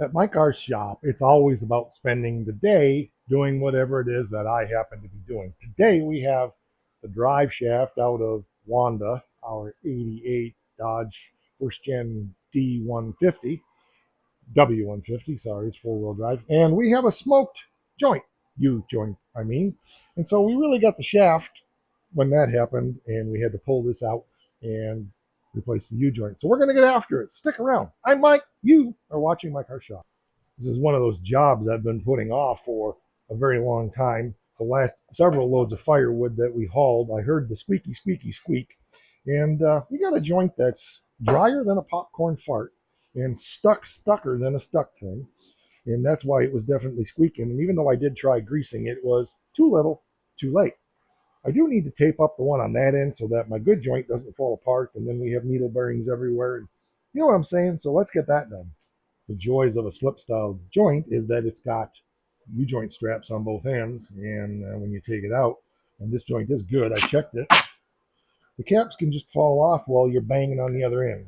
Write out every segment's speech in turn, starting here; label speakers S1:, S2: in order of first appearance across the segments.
S1: At my car shop, it's always about spending the day doing whatever it is that I happen to be doing. Today we have the drive shaft out of Wanda, our 88 Dodge first gen D150, W150, sorry, it's four-wheel drive. And we have a smoked joint, U-joint, I mean. And so we really got the shaft when that happened, and we had to pull this out and replace the U-joint. So we're going to get after it. Stick around. I'm Mike. You are watching My Car Shop. This is one of those jobs I've been putting off for a very long time. The last several loads of firewood that we hauled, I heard the squeaky, squeaky, squeak. And we got a joint that's drier than a popcorn fart and stucker than a stuck thing. And that's why it was definitely squeaking. And even though I did try greasing, it was too little, too late. I do need to tape up the one on that end so that my good joint doesn't fall apart and then we have needle bearings everywhere. And you know what I'm saying? So let's get that done. The joys of a slip style joint is that it's got U-joint straps on both ends. And when you take it out, and this joint is good, I checked it, the caps can just fall off while you're banging on the other end.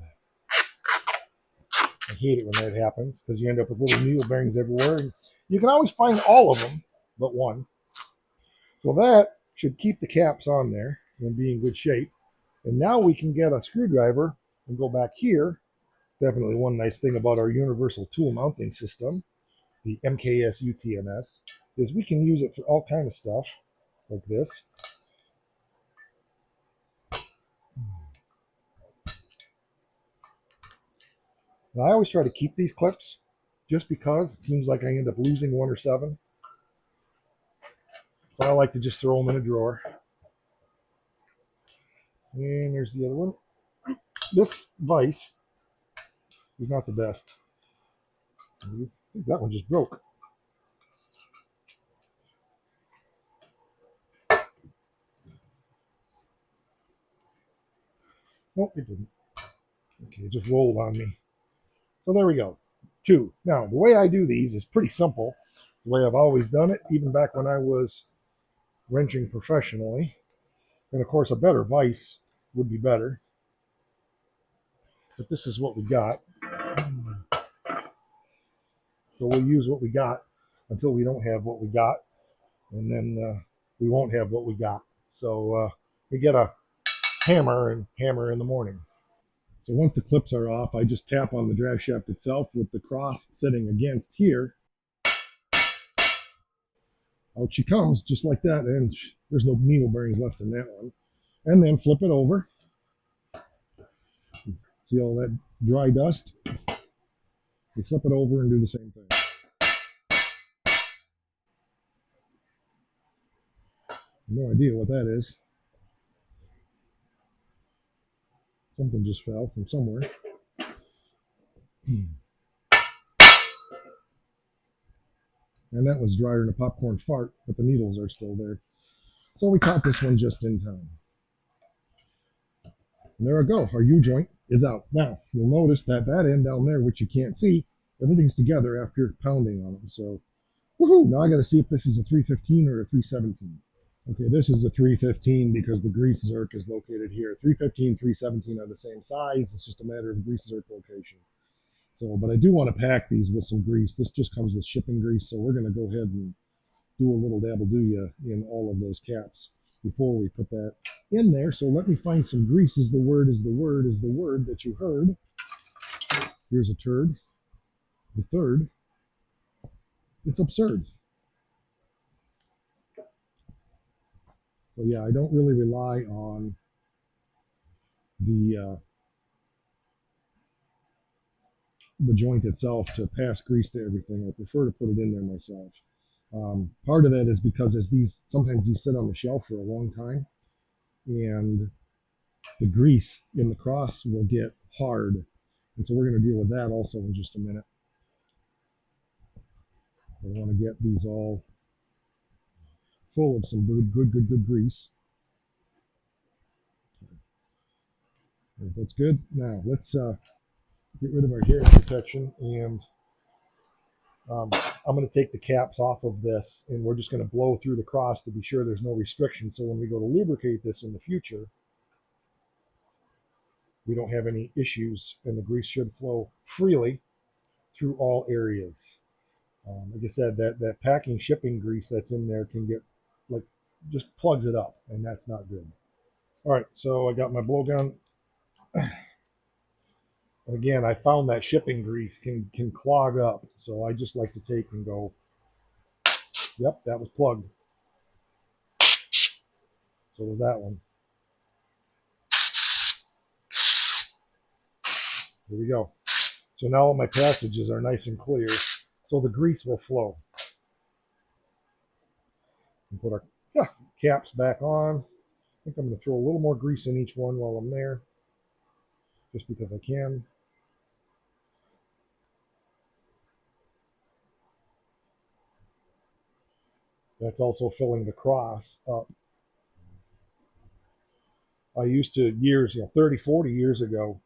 S1: I hate it when that happens because you end up with little needle bearings everywhere. And you can always find all of them but one. So that should keep the caps on there and be in good shape. And now we can get a screwdriver and go back here. It's definitely one nice thing about our universal tool mounting system, the MKS UTMS, is we can use it for all kind of stuff like this. And I always try to keep these clips just because it seems like I end up losing one or seven. So I like to just throw them in a drawer. And there's the other one. This vise is not the best. I think that one just broke. Nope, it didn't. Okay, it just rolled on me. So there we go. Two. Now, the way I do these is pretty simple. The way I've always done it, even back when I was wrenching professionally. And of course, a better vise would be better. But this is what we got. So we'll use what we got until we don't have what we got. And then we won't have what we got. So we get a hammer and hammer in the morning. So once the clips are off, I just tap on the drive shaft itself with the cross sitting against here. Out she comes, just like that, and there's no needle bearings left in that one. And then flip it over. See all that dry dust? You flip it over and do the same thing. No idea what that is. Something just fell from somewhere. And that was drier than a popcorn fart, but the needles are still there. So we caught this one just in time. And there we go. Our U-joint is out. Now, you'll notice that that end down there, which you can't see, everything's together after pounding on them. So, woohoo! Now I got to see if this is a 315 or a 317. Okay, this is a 315 because the grease zerk is located here. 315, 317 are the same size. It's just a matter of grease zerk location. So, but I do want to pack these with some grease. This just comes with shipping grease, so we're going to go ahead and do a little dabble-do-ya in all of those caps before we put that in there. So let me find some grease. Is the word that you heard. Here's a turd. The third. It's absurd. So yeah, I don't really rely on the joint itself to pass grease to everything. I prefer to put it in there myself. Part of that is because as sometimes these sit on the shelf for a long time, and the grease in the cross will get hard. And so we're going to deal with that also in just a minute. I want to get these all full of some good grease. That's good. Now let's get rid of our hair protection, and I'm going to take the caps off of this, and we're just going to blow through the cross to be sure there's no restriction. So when we go to lubricate this in the future, we don't have any issues, and the grease should flow freely. through all areas. Like I said, that packing shipping grease that's in there can get like just plugs it up, and that's not good. All right, so I got my blowgun. And again, I found that shipping grease can clog up, so I just like to take and go. Yep, that was plugged. So was that one. Here we go. So now all my passages are nice and clear, so the grease will flow. And put our caps back on. I think I'm going to throw a little more grease in each one while I'm there, just because I can. That's also filling the cross up. I used to years, 30, 40 years ago,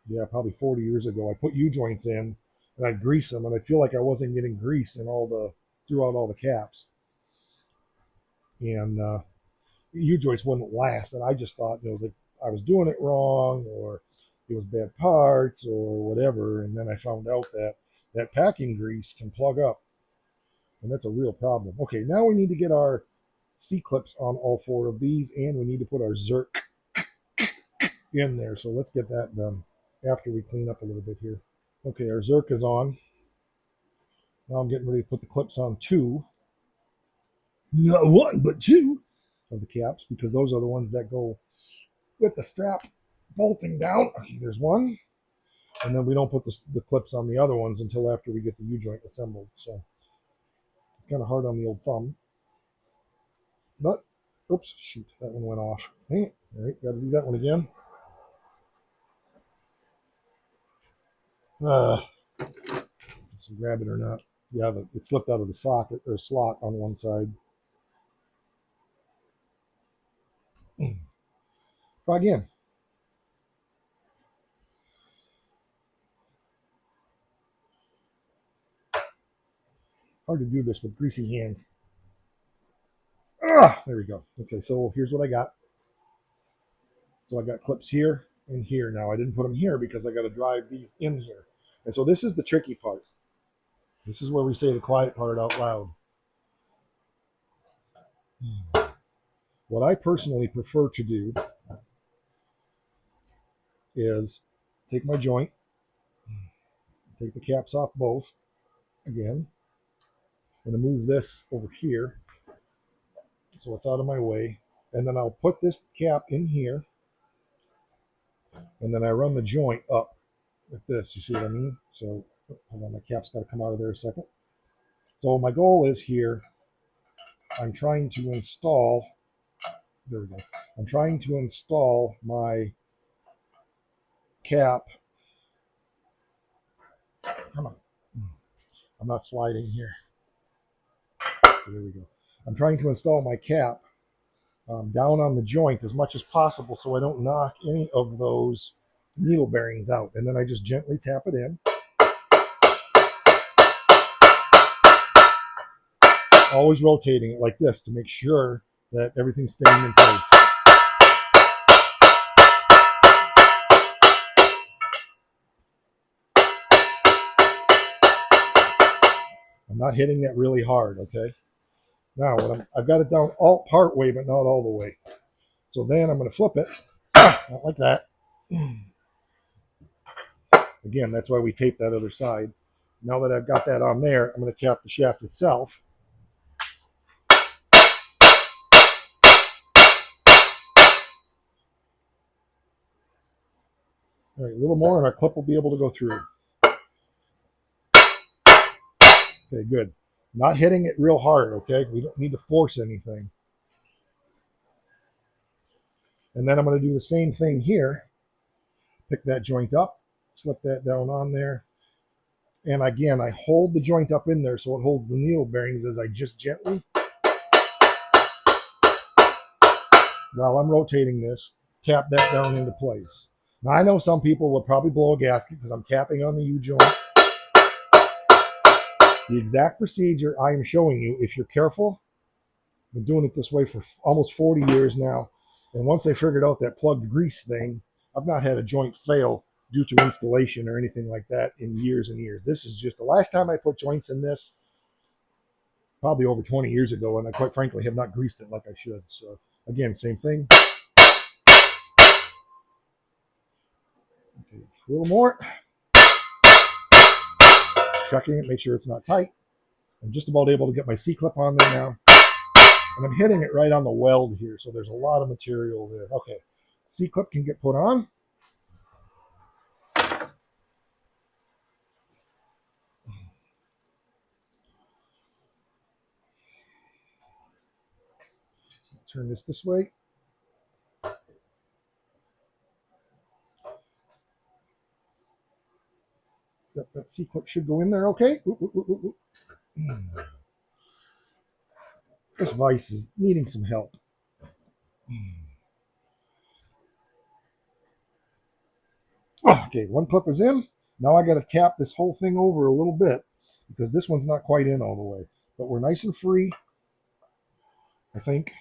S1: yeah, probably 40 years ago, I put U-joints in and I'd grease them, and I feel like I wasn't getting grease in throughout all the caps. And U-joints wouldn't last, and I just thought it was like I was doing it wrong, or it was bad parts or whatever. And then I found out that that packing grease can plug up, and that's a real problem. Okay, now we need to get our C-clips on all four of these, and we need to put our Zerk in there. So let's get that done after we clean up a little bit here. Okay, our Zerk is on. Now I'm getting ready to put the clips on two. Not one, but two of the caps, because those are the ones that go with the strap bolting down. Okay, there's one. And then we don't put the clips on the other ones until after we get the U-joint assembled. So it's kind of hard on the old thumb. But, oops, shoot, that one went off. Dang it. All right, got to do that one again. Grab it or not. Yeah, it slipped out of the socket or slot on one side. Try again. Hard to do this with greasy hands. There we go. Okay, so here's what I got. So I got clips here and here. Now I didn't put them here because I got to drive these in here. And so this is the tricky part. This is where we say the quiet part out loud. What I personally prefer to do is take my joint, take the caps off both. Again, I'm going to move this over here so it's out of my way. And then I'll put this cap in here. And then I run the joint up like this. You see what I mean? So hold on, my cap's got to come out of there a second. So my goal is here, I'm trying to install, there we go. I'm trying to install my cap. Come on. I'm not sliding here. There we go. I'm trying to install my cap down on the joint as much as possible so I don't knock any of those needle bearings out. And then I just gently tap it in. Always rotating it like this to make sure that everything's staying in place. I'm not hitting that really hard, okay? Now, I've got it down all part way, but not all the way. So then I'm going to flip it, not like that. Again, that's why we tape that other side. Now that I've got that on there, I'm going to tap the shaft itself. All right, a little more and our clip will be able to go through. Okay, good. Not hitting it real hard, okay? We don't need to force anything. And then I'm going to do the same thing here. Pick that joint up, slip that down on there. And again, I hold the joint up in there so it holds the needle bearings as I just gently, while I'm rotating this, tap that down into place. Now, I know some people will probably blow a gasket because I'm tapping on the U-joint. The exact procedure I am showing you, if you're careful, I've been doing it this way for almost 40 years now. And once I figured out that plugged grease thing, I've not had a joint fail due to installation or anything like that in years and years. This is just the last time I put joints in this, probably over 20 years ago, and I quite frankly have not greased it like I should. So again, same thing. Okay, a little more. Checking it, make sure it's not tight. I'm just about able to get my C-clip on there now. And I'm hitting it right on the weld here, so there's a lot of material there. Okay, C-clip can get put on. Turn this way. That C-clip should go in there okay. Ooh, ooh, ooh, ooh. This vise is needing some help. Okay, one clip is in. Now I got to tap this whole thing over a little bit because this one's not quite in all the way. But we're nice and free, I think.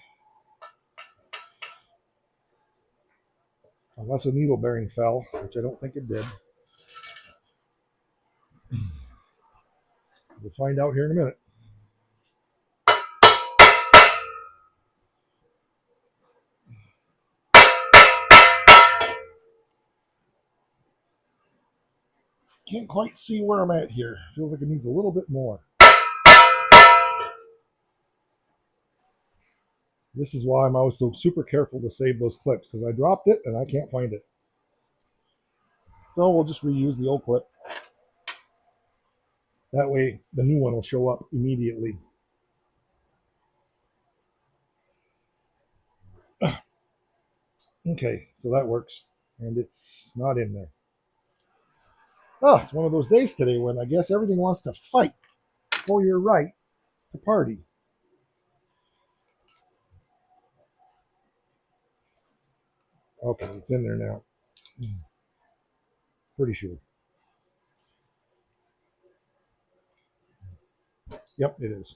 S1: Unless a needle bearing fell, which I don't think it did. We'll find out here in a minute. Can't quite see where I'm at here. Feels like it needs a little bit more. This is why I'm always so super careful to save those clips, because I dropped it and I can't find it. So we'll just reuse the old clip. That way the new one will show up immediately. Okay, so that works. And it's not in there. Oh, it's one of those days today when I guess everything wants to fight for your right to party. Okay, it's in there now. Pretty sure. Yep, it is.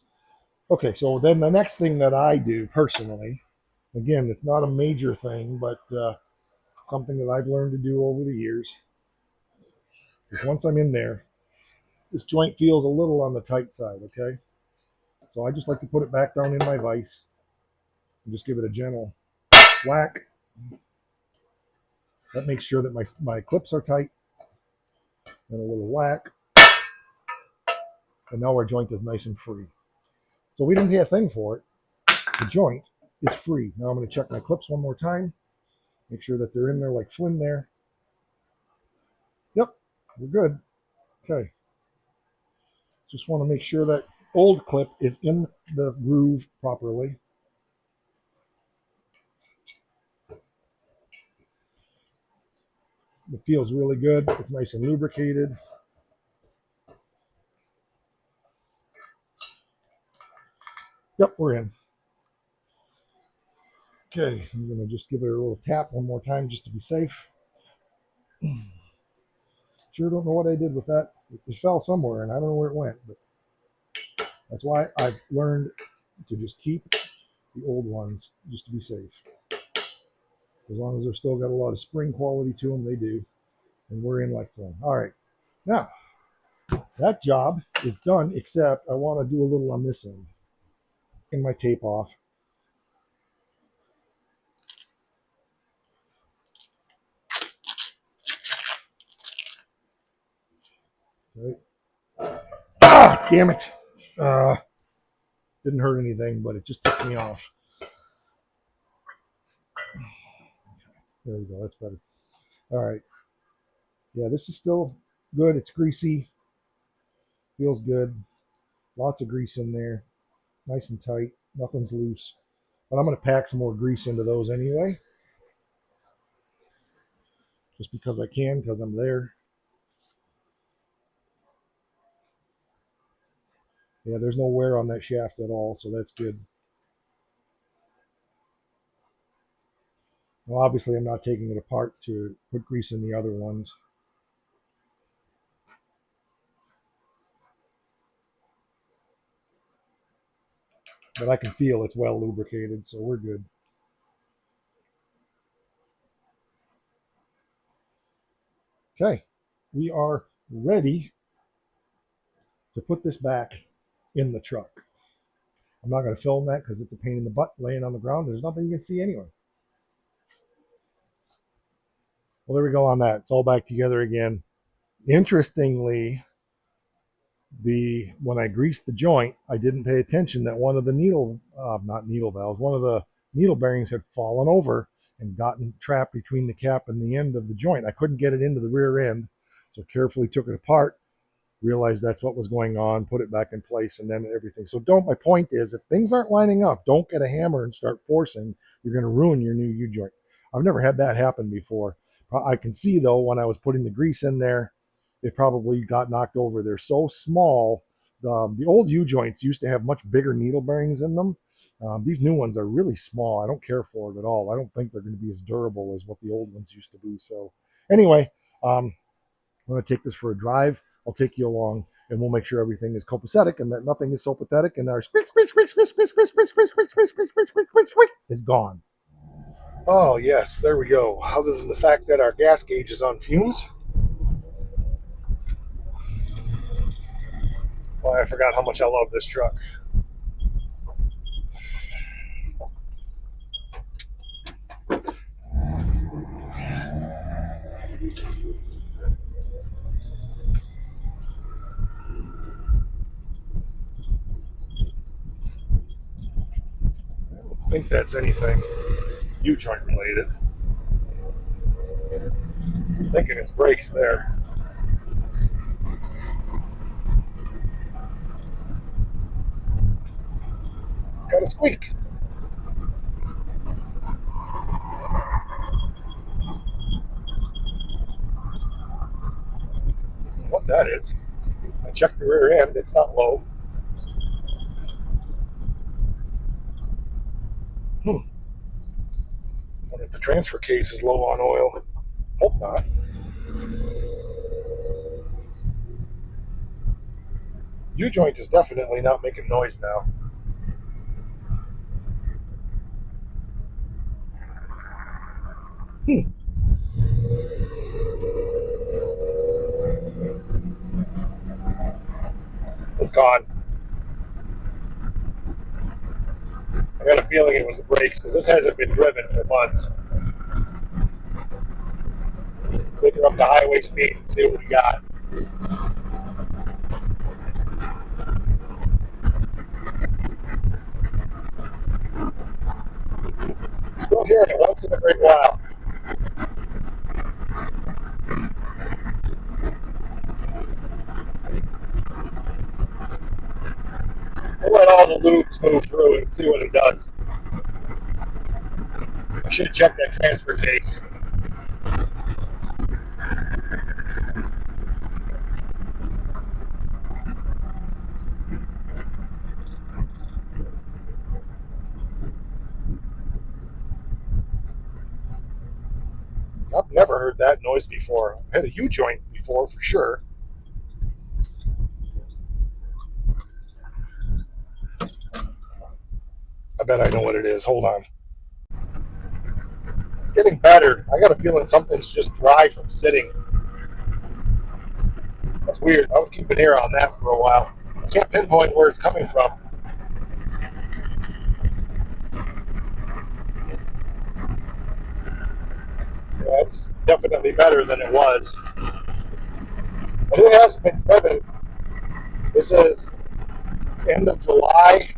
S1: Okay, so then the next thing that I do personally, again, it's not a major thing, but something that I've learned to do over the years, is once I'm in there, this joint feels a little on the tight side, okay? So I just like to put it back down in my vise and just give it a gentle whack. That makes sure that my clips are tight, and a little whack. And now our joint is nice and free. So we didn't pay a thing for it. The joint is free. Now I'm going to check my clips one more time. Make sure that they're in there like Flynn there. Yep, we're good. Okay. Just want to make sure that old clip is in the groove properly. It feels really good. It's nice and lubricated. Yep, we're in. Okay, I'm going to just give it a little tap one more time just to be safe. Sure don't know what I did with that. It fell somewhere, and I don't know where it went, but that's why I've learned to just keep the old ones just to be safe. As long as they've still got a lot of spring quality to them, they do. And we're in like fun. All right. Now, that job is done, except I want to do a little on this end. Get my tape off. Right. Ah, damn it. Didn't hurt anything, but it just ticks me off. There we go. That's better. All right. Yeah, this is still good. It's greasy. Feels good. Lots of grease in there. Nice and tight. Nothing's loose. But I'm going to pack some more grease into those anyway. Just because I can, because I'm there. Yeah, there's no wear on that shaft at all, so that's good. Well, obviously, I'm not taking it apart to put grease in the other ones. But I can feel it's well lubricated, so we're good. Okay, we are ready to put this back in the truck. I'm not going to film that because it's a pain in the butt laying on the ground. There's nothing you can see anyway. Well, there we go on that. It's all back together again. Interestingly, when I greased the joint, I didn't pay attention that one of the not needle valves, one of the needle bearings had fallen over and gotten trapped between the cap and the end of the joint. I couldn't get it into the rear end, so carefully took it apart, realized that's what was going on, put it back in place, and then everything. So my point is, if things aren't lining up, don't get a hammer and start forcing. You're going to ruin your new U-joint. I've never had that happen before. I can see, though, when I was putting the grease in there, it probably got knocked over. They're so small. The old U-joints used to have much bigger needle bearings in them. These new ones are really small. I don't care for it at all. I don't think they're going to be as durable as what the old ones used to be. So anyway, I'm going to take this for a drive. I'll take you along, and we'll make sure everything is copacetic and that nothing is so pathetic, and our squeak, squeak, squeak, squeak, squeak, squeak, squeak, squeak, squeak, squeak, squeak, squeak, squeak, squeak, squeak is gone. Oh, yes, there we go. Other than the fact that our gas gauge is on fumes. Well, I forgot how much I love this truck. I don't think that's anything U-joint related. I'm thinking it's brakes there. It's got a squeak. What that is. I checked the rear end. It's not low. Wonder if the transfer case is low on oil. Hope not. U-joint is definitely not making noise now. It's gone. I got a feeling it was the brakes because this hasn't been driven for months. Take her up to highway speed and see what we got. Still hearing it once in a great while. We'll let all the loops move through it and see what it does. I should have checked that transfer case. I've never heard that noise before. I've had a U-joint before for sure. I bet I know what it is. Hold on. It's getting better. I got a feeling something's just dry from sitting. That's weird. I would keep an ear on that for a while. I can't pinpoint where it's coming from. Yeah, it's definitely better than it was. But it hasn't been driven. This is end of July.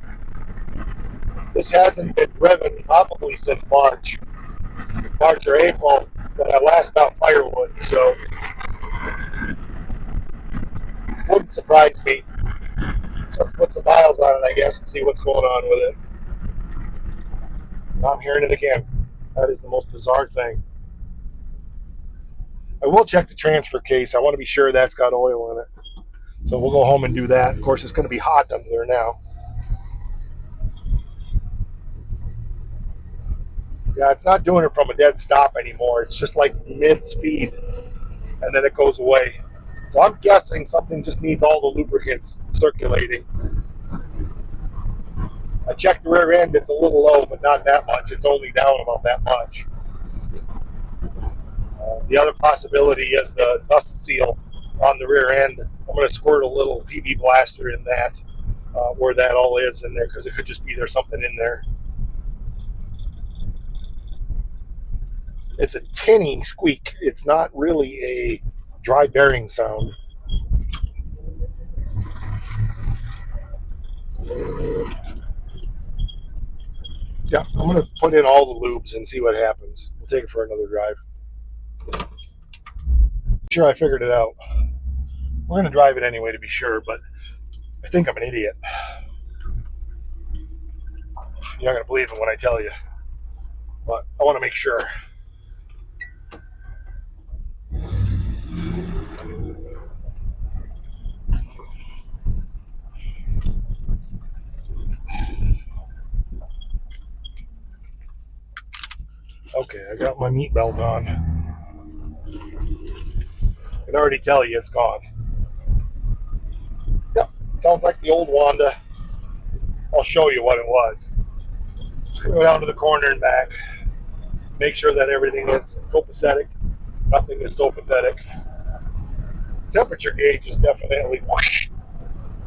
S1: This hasn't been driven probably since March or April, when I last got firewood. So it wouldn't surprise me. So I'll put some miles on it, I guess, and see what's going on with it. I'm hearing it again. That is the most bizarre thing. I will check the transfer case. I want to be sure that's got oil in it. So we'll go home and do that. Of course, it's going to be hot under there now. Yeah, it's not doing it from a dead stop anymore. It's just like mid-speed, and then it goes away. So I'm guessing something just needs all the lubricants circulating. I checked the rear end. It's a little low, but not that much. It's only down about that much. The other possibility is the dust seal on the rear end. I'm going to squirt a little PB blaster in that, where that all is in there, because it could just be there's something in there. It's a tinny squeak. It's not really a dry bearing sound. Yeah, I'm going to put in all the lubes and see what happens. We'll take it for another drive. Sure, I figured it out. We're going to drive it anyway to be sure, but I think I'm an idiot. You're not going to believe it when I tell you, but I want to make sure. Okay, I got my meat belt on. I can already tell you it's gone. Yep, sounds like the old Wanda. I'll show you what it was. Just gonna go down to the corner and back. Make sure that everything is copacetic. Nothing is so pathetic. Temperature gauge is definitely whoosh,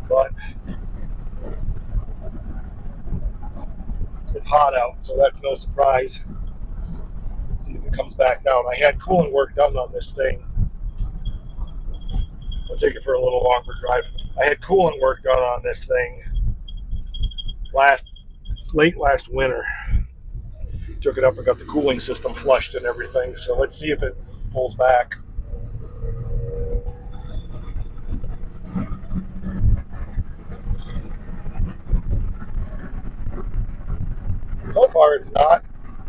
S1: but it's hot out, so that's no surprise. Let's see if it comes back down. I had coolant work done on this thing. I'll take it for a little longer drive. I had coolant work done on this thing late last winter. Took it up and got the cooling system flushed and everything. So let's see if it pulls back. So far it's not.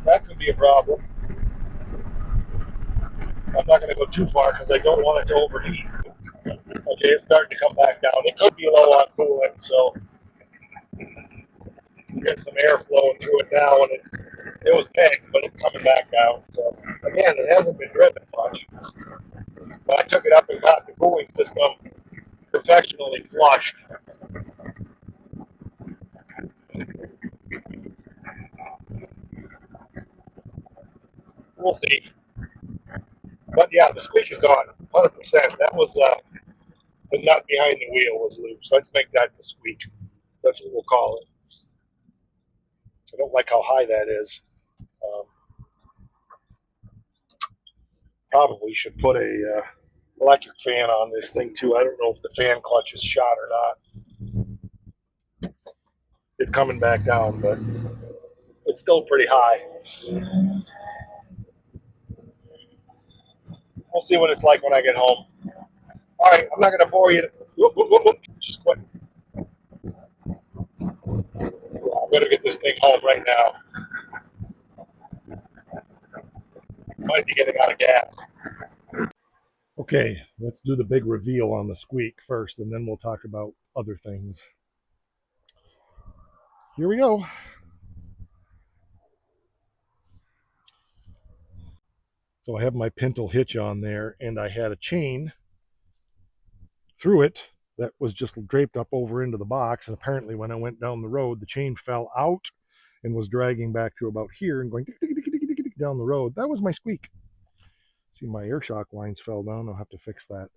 S1: That could be a problem. I'm not going to go too far because I don't want it to overheat. Okay, it's starting to come back down. It could be low on coolant, so get some air flowing through it now, and it was pegged, but it's coming back down. So again, it hasn't been driven much. But I took it up and got the cooling system professionally flushed. We'll see. But yeah, the squeak is gone, 100%. That was the nut behind the wheel was loose. Let's make that the squeak. That's what we'll call it. I don't like how high that is. Um, Probably should put a electric fan on this thing too. I don't know if the fan clutch is shot or not. It's coming back down, but it's still pretty high. We'll see what it's like when I get home. All right, I'm not going to bore you. Whoop, whoop, whoop, whoop. Just quit. I better get this thing home right now. Might be getting out of gas. Okay, let's do the big reveal on the squeak first, and then we'll talk about other things. Here we go. So I have my pintle hitch on there, and I had a chain through it that was just draped up over into the box. And apparently, when I went down the road, the chain fell out and was dragging back to about here and going down the road. That was my squeak. See, my air shock lines fell down. I'll have to fix that.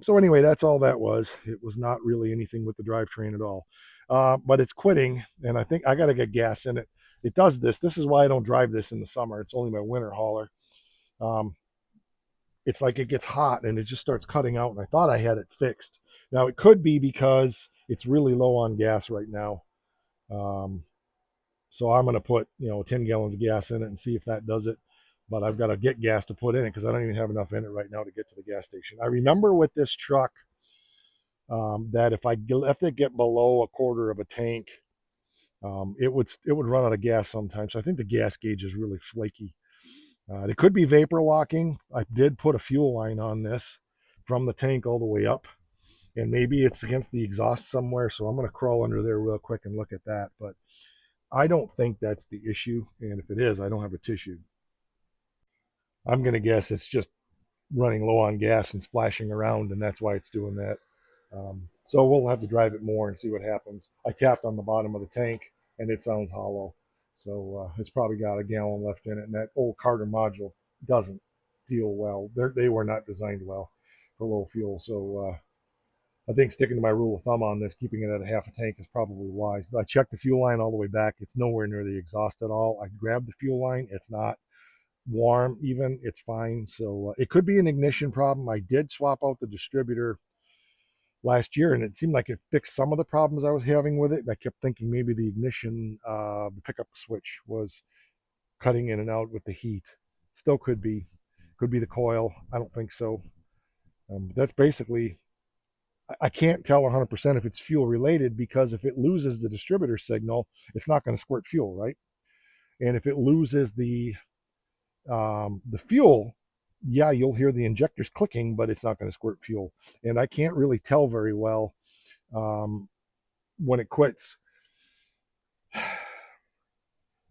S1: So anyway, that's all that was. It was not really anything with the drivetrain at all. But it's quitting, and I think I got to get gas in it. It does this. This is why I don't drive this in the summer. It's only my winter hauler. It's like it gets hot and it just starts cutting out, and I thought I had it fixed. Now, it could be because it's really low on gas right now. So I'm going to put 10 gallons of gas in it and see if that does it. But I've got to get gas to put in it because I don't even have enough in it right now to get to the gas station. I remember with this truck that if I left it get below a quarter of a tank, it would run out of gas sometimes. So I think the gas gauge is really flaky. It could be vapor locking. I did put a fuel line on this from the tank all the way up, and maybe it's against the exhaust somewhere. So I'm going to crawl under there real quick and look at that. But I don't think that's the issue. And if it is, I don't have a tissue. I'm going to guess it's just running low on gas and splashing around, and that's why it's doing that. So we'll have to drive it more and see what happens. I tapped on the bottom of the tank, and it sounds hollow. So it's probably got a gallon left in it, and that old Carter module doesn't. deal well. They were not designed well for low fuel. So I think sticking to my rule of thumb on this, keeping it at a half a tank, is probably wise. I checked the fuel line all the way back. It's nowhere near the exhaust at all. I grabbed the fuel line. It's not warm even. It's fine. So it could be an ignition problem. I did swap out the distributor last year, and it seemed like it fixed some of the problems I was having with it. I kept thinking maybe the ignition, the pickup switch was cutting in and out with the heat. Still could be the coil. I don't think so. That's basically, I can't tell 100% if it's fuel related, because if it loses the distributor signal, it's not going to squirt fuel, right? And if it loses the fuel, yeah, you'll hear the injectors clicking, but it's not going to squirt fuel. And I can't really tell very well when it quits.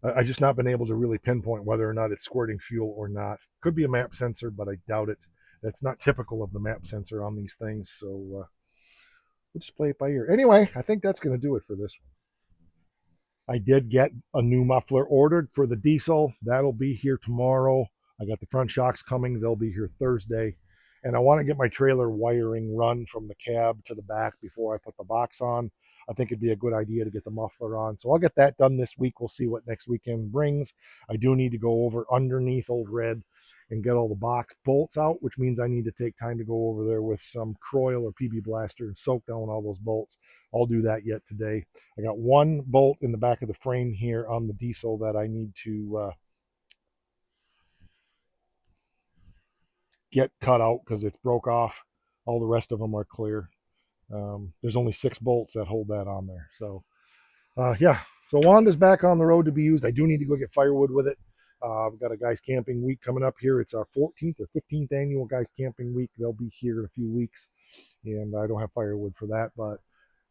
S1: I just not been able to really pinpoint whether or not it's squirting fuel or not. Could be a map sensor, but I doubt it. That's not typical of the map sensor on these things. So we'll just play it by ear. Anyway, I think that's going to do it for this one. I did get a new muffler ordered for the diesel. That'll be here tomorrow. I got the front shocks coming. They'll be here Thursday. And I want to get my trailer wiring run from the cab to the back before I put the box on. I think it'd be a good idea to get the muffler on. So I'll get that done this week. We'll see what next weekend brings. I do need to go over underneath Old Red and get all the box bolts out, which means I need to take time to go over there with some Croil or PB Blaster and soak down all those bolts. I'll do that yet today. I got one bolt in the back of the frame here on the diesel that I need to get cut out because it's broke off. All the rest of them are clear. There's only 6 bolts that hold that on there. So yeah, so Wanda's back on the road to be used. I do need to go get firewood with it. We've got a guys camping week coming up here. It's our 14th or 15th annual guys camping week. They'll be here in a few weeks, and I don't have firewood for that, but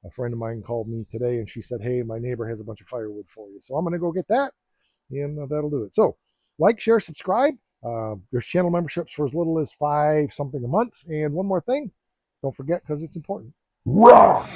S1: a friend of mine called me today and she said, hey, my neighbor has a bunch of firewood for you. So I'm going to go get that, and that'll do it. So like, share, subscribe. There's channel memberships for as little as $5 something a month. And one more thing, don't forget, because it's important. Rah!